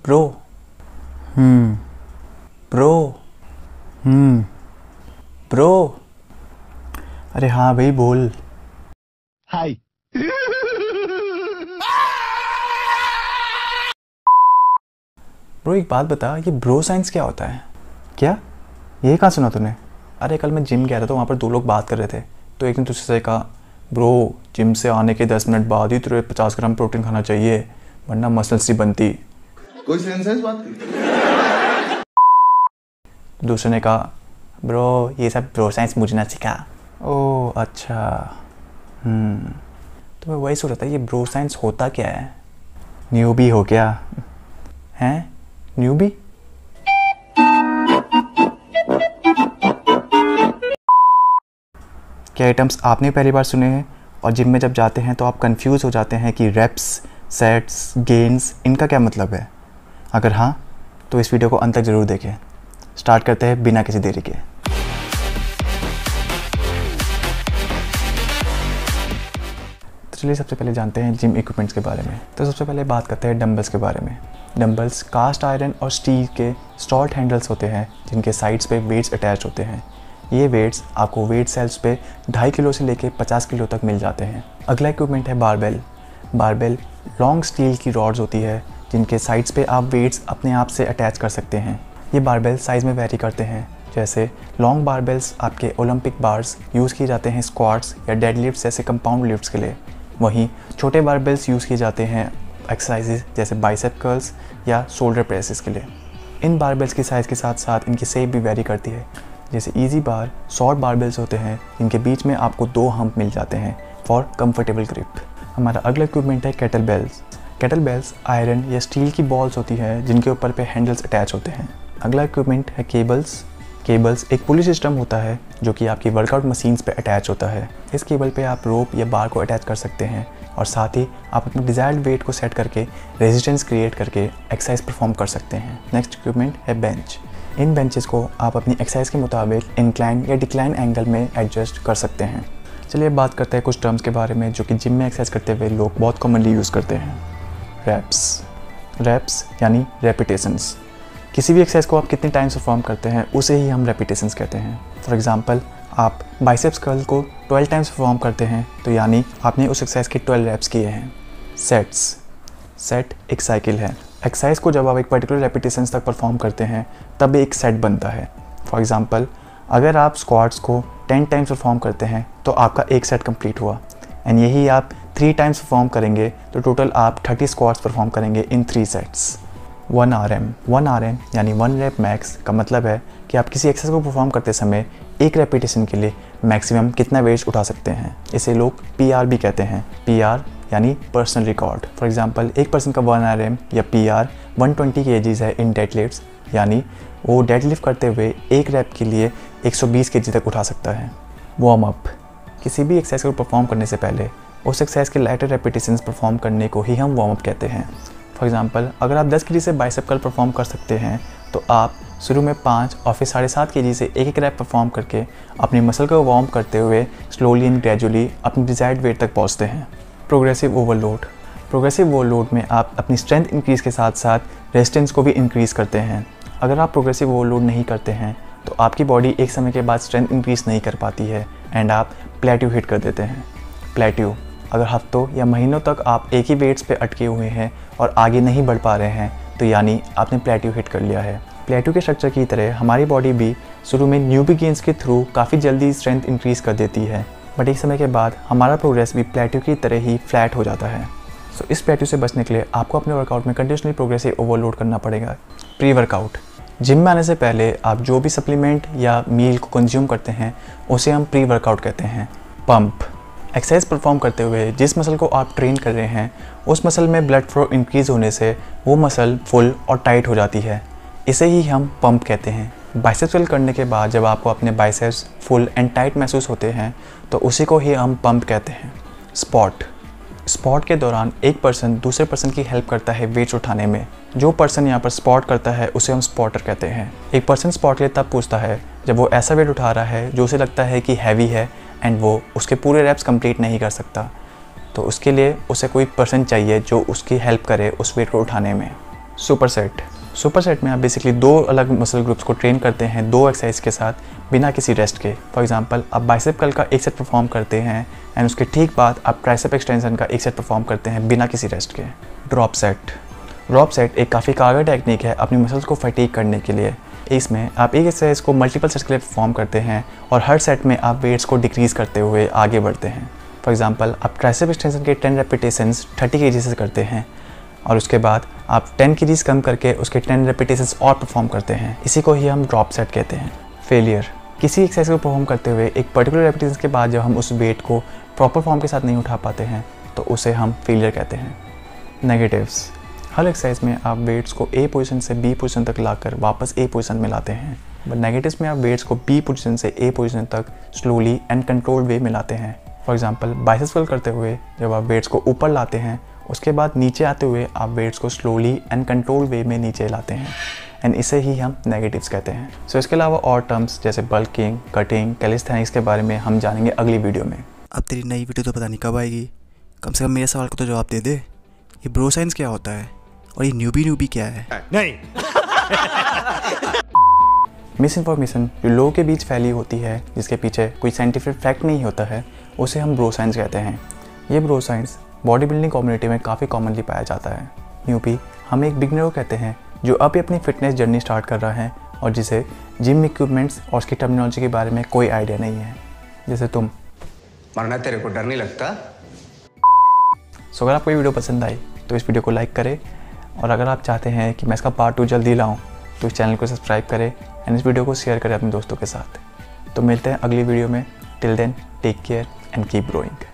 Bro. Bro. Bro. अरे हाँ भाई बोल। हाय। ब्रो एक बात बता, ये ब्रो साइंस क्या होता है? क्या? ये कहाँ सुना तूने? अरे कल मैं जिम गया था तो वहाँ पर दो लोग बात कर रहे थे, तो एक ने तुझसे कहा ब्रो जिम से आने के 10 मिनट बाद ही तुझे 50 ग्राम प्रोटीन खाना चाहिए वरना मसल्स नहीं बनती। कोई सेंस है इस बात की? दूसरे ने कहा ब्रो ये सब ब्रो साइंस मुझे ना सिखा। ओह अच्छा। तो मैं वही सोच रहा था ये ब्रो साइंस होता क्या है? न्यूबी हो क्या? हैं? न्यूबी? क्या आइटम्स आपने पहली बार सुने हैं और जिम में जब जाते हैं तो आप कंफ्यूज हो जाते हैं कि रेप्स, सेट्स, गेन्स इनका क्या मतलब है? अगर हाँ तो इस वीडियो को अंत तक ज़रूर देखें। स्टार्ट करते हैं बिना किसी देरी के। तो चलिए सबसे पहले जानते हैं जिम इक्विपमेंट्स के बारे में। तो सबसे पहले बात करते हैं डंबल्स के बारे में। डंबल्स कास्ट आयरन और स्टील के स्टॉल्ट हैंडल्स होते हैं जिनके साइड्स पे वेट्स अटैच होते हैं। ये वेट्स आपको वेट सेल्स पे 2.5 किलो से लेके 50 किलो तक मिल जाते हैं। अगला इक्विपमेंट है बारबेल। बारबेल लॉन्ग स्टील की रॉड्स होती है जिनके साइड्स पे आप वेट्स अपने आप से अटैच कर सकते हैं। ये बारबेल साइज़ में वेरी करते हैं, जैसे लॉन्ग बारबेल्स आपके ओलंपिक बार्स यूज़ किए जाते हैं स्क्वाट्स या डेडलिफ्ट्स जैसे कंपाउंड लिफ्ट्स के लिए। वहीं छोटे बारबेल्स यूज़ किए जाते हैं एक्सरसाइजेज जैसे बाइसेप कर्ल्स या शोल्डर प्रेसेस के लिए। इन बारबेल्स की साइज़ के साथ साथ इनकी शेप भी वेरी करती है। जैसे इजी बार शॉर्ट बारबेल्स होते हैं जिनके बीच में आपको 2 हम्प मिल जाते हैं फॉर कंफर्टेबल ग्रिप। हमारा अगला इक्विपमेंट है kettle bells. Kettle bells iron या स्टील की बॉल्स होती है जिनके ऊपर पे हैंडल्स अटैच होते हैं। अगला इक्विपमेंट है केबल्स। केबल्स एक पुली सिस्टम होता है जो कि आपकी वर्कआउट मशीन्स पे अटैच होता है। इस केबल पे आप रोप या बार को अटैच कर सकते हैं और साथ ही आप अपने डिज़ायर्ड वेट को सेट करके रेजिस्टेंस क्रिएट करके एक्सरसाइज परफॉर्म कर सकते हैं। नेक्स्ट इक्विपमेंट है बेंच। इन बेंचेस को आप अपनी एक्सरसाइज के मुताबिक इंक्लाइन या डिक्लाइन एंगल में एडजस्ट कर सकते हैं। चलिए बात करते हैं कुछ टर्म्स के बारे में जो कि जिम में एक्सरसाइज करते हुए लोग बहुत कॉमनली यूज़ करते हैं। रैप्स। रैप्स यानी रेपिटेशंस। किसी भी एक्सरसाइज को आप कितने टाइम्स परफॉर्म करते हैं उसे ही हम रेपिटेशंस कहते हैं। फॉर एग्जांपल आप बाइसेप्स कर्ल को 12 टाइम्स परफॉर्म करते हैं तो यानी आपने उस एक्सरसाइज के 12 रैप्स किए हैं। सेट्स। सेट एक साइकिल है। एक्सरसाइज को जब आप एक पर्टिकुलर रेपिटेशंस तक परफॉर्म करते हैं तब एक सेट बनता है। फॉर एग्जांपल अगर आप स्क्वाट्स को 10 टाइम्स परफॉर्म करते हैं तो आपका एक सेट कंप्लीट हुआ एंड यही आप 3 टाइम्स परफॉर्म करेंगे तो टोटल आप 30 स्क्वाट्स परफॉर्म करेंगे इन 3 सेट्स। 1 RM यानी 1 रेप मैक्स का मतलब है कि आप किसी एक्सरसाइज को परफॉर्म करते समय एक रेपिटेशन के लिए मैक्सिमम कितना वेट उठा सकते हैं। इसे लोग PR भी कहते हैं। PR यानी पर्सनल रिकॉर्ड। फॉर एग्जांपल एक पर्सन का 1 RM या PR 120 kg है इन डेडलिफ्ट्स, यानी वो डेडलिफ्ट करते हुए एक रैप के लिए 120 kg तक उठा सकता है। Warm up. किसी भी एक्सरसाइज को परफॉर्म करने से पहले उस एक्सरसाइज के लाइटर रेपिटेशंस परफॉर्म करने को ही हम वार्म अप कहते हैं। फॉर एग्जांपल अगर आप 10 kg से बाइसेप कर्ल परफॉर्म कर सकते हैं तो आप शुरू में 5 और फिर 7.5 kg से एक रैप परफॉर्म करके अपनी मसल को वार्म करते हुए स्लोली एंड ग्रेजुअली अपनी डिजायर्ड वेट तक पहुंचते हैं। Progressive overload. प्रोग्रेसिव ओवरलोड में आप अपनी स्ट्रेंथ इंक्रीज़ के साथ साथ रेजिस्टेंस को भी इंक्रीज़ करते हैं। अगर आप प्रोग्रेसिव ओवरलोड नहीं करते हैं तो आपकी बॉडी एक समय के बाद स्ट्रेंथ इंक्रीज़ नहीं कर पाती है एंड आप प्लेट्यू हिट कर देते हैं। प्लेट्यू अगर हफ्तों या महीनों तक आप एक ही वेट्स पे अटके हुए हैं और आगे नहीं बढ़ पा रहे हैं तो यानी आपने प्लेट्यू हिट कर लिया है। प्लेट्यू के स्ट्रक्चर की तरह हमारी बॉडी भी शुरू में न्यूबी गेन्स के थ्रू काफ़ी जल्दी स्ट्रेंथ इंक्रीज़ कर देती है, बट एक समय के बाद हमारा प्रोग्रेस भी प्लेट्यू की तरह ही फ्लैट हो जाता है। सो इस प्लेट्यू से बचने के लिए आपको अपने वर्कआउट में कंटिन्यूसली प्रोग्रेसिव ओवरलोड करना पड़ेगा। Pre workout. जिम में आने से पहले आप जो भी सप्लीमेंट या मील को कंज्यूम करते हैं उसे हम प्री वर्कआउट कहते हैं। पंप। एक्सरसाइज परफॉर्म करते हुए जिस मसल को आप ट्रेन कर रहे हैं उस मसल में ब्लड फ्लो इंक्रीज़ होने से वो मसल फुल और टाइट हो जाती है, इसे ही हम पंप कहते हैं। बाइसेप्स कर्ल करने के बाद जब आपको अपने बाइसेप्स फुल एंड टाइट महसूस होते हैं तो उसी को ही हम पंप कहते हैं। स्पॉट। स्पॉट के दौरान एक पर्सन दूसरे पर्सन की हेल्प करता है वेट उठाने में। जो पर्सन यहाँ पर स्पॉट करता है उसे हम स्पॉटर कहते हैं। एक पर्सन स्पॉट के लिए तब पूछता है जब वो ऐसा वेट उठा रहा है जो उसे लगता है कि हैवी है एंड वो उसके पूरे रैप्स कंप्लीट नहीं कर सकता, तो उसके लिए उसे कोई पर्सन चाहिए जो उसकी हेल्प करे उस वेट को उठाने में। सुपर सेट में आप बेसिकली 2 अलग मसल ग्रुप्स को ट्रेन करते हैं 2 एक्सरसाइज के साथ बिना किसी रेस्ट के। फॉर एग्जांपल, आप बाइसेप कर्ल का एक सेट परफॉर्म करते हैं एंड उसके ठीक बाद आप ट्राइसेप एक्सटेंशन का एक सेट परफॉर्म करते हैं बिना किसी रेस्ट के। ड्रॉप सेट एक काफ़ी कारगर टेक्निक है अपनी मसल्स को फटीग करने के लिए। इसमें आप एक एक्सरसाइज को मल्टीपल सेट्स के लिए परफॉर्म करते हैं और हर सेट में आप वेट्स को डिक्रीज़ करते हुए आगे बढ़ते हैं। फॉर एग्जांपल, आप ट्राइसेप एक्सटेंशन के 10 रेपिटेशंस 30 kg से करते हैं और उसके बाद आप 10 kg कम करके उसके 10 रेपिटेशंस और परफॉर्म करते हैं। इसी को ही हम ड्रॉप सेट कहते हैं। फेलियर, किसी एक्सरसाइज को परफॉर्म करते हुए एक पर्टिकुलर रेपिटेशन के बाद जब हम उस वेट को प्रॉपर फॉर्म के साथ नहीं उठा पाते हैं तो उसे हम फेलियर कहते हैं। नेगेटिव्स, हर एक्सरसाइज में आप वेट्स को ए पोजीशन से बी पोजीशन तक लाकर वापस ए पोजीशन में लाते हैं, बट नेगेटिव्स में आप वेट्स को बी पोजीशन से ए पोजीशन तक स्लोली एंड कंट्रोल्ड वे में लाते हैं। फॉर एग्जांपल, बाइसेप्स कर्ल करते हुए जब आप वेट्स को ऊपर लाते हैं उसके बाद नीचे आते हुए आप वेट्स को स्लोली एंड कंट्रोल्ड वे में नीचे लाते हैं एंड इसे ही हम नेगेटिव्स कहते हैं। सो इसके अलावा और टर्म्स जैसे बल्किंग, कटिंग, कैलिस्थेनिक्स के बारे में हम जानेंगे अगली वीडियो में। अब तेरी नई वीडियो तो पता नहीं कब आएगी, कम से कम मेरे सवाल को तो जवाब दे दे। ये ब्रो साइंस क्या होता है और ये न्यूबी क्या है? नहीं। मिस इन्फॉर्मेशन जो लोगों के बीच फैली होती है जिसके पीछे कोई साइंटिफिक फैक्ट नहीं होता है उसे हम ब्रो साइंस कहते हैं। ये bro science body building community में काफ़ी कॉमनली पाया जाता है। न्यूबी हम एक बिगनर को कहते हैं जो अभी अपनी फिटनेस जर्नी स्टार्ट कर रहा है और जिसे जिम इक्विपमेंट्स और उसकी टर्मिनोलॉजी के बारे में कोई आइडिया नहीं है, जैसे तुम। मरना तेरे को डर नहीं लगता? सो अगर आपको ये वीडियो पसंद आई तो इस वीडियो को लाइक करें और अगर आप चाहते हैं कि मैं इसका पार्ट 2 जल्दी लाऊं तो इस चैनल को सब्सक्राइब करें एंड इस वीडियो को शेयर करें अपने दोस्तों के साथ। तो मिलते हैं अगली वीडियो में। Till then take care and keep growing.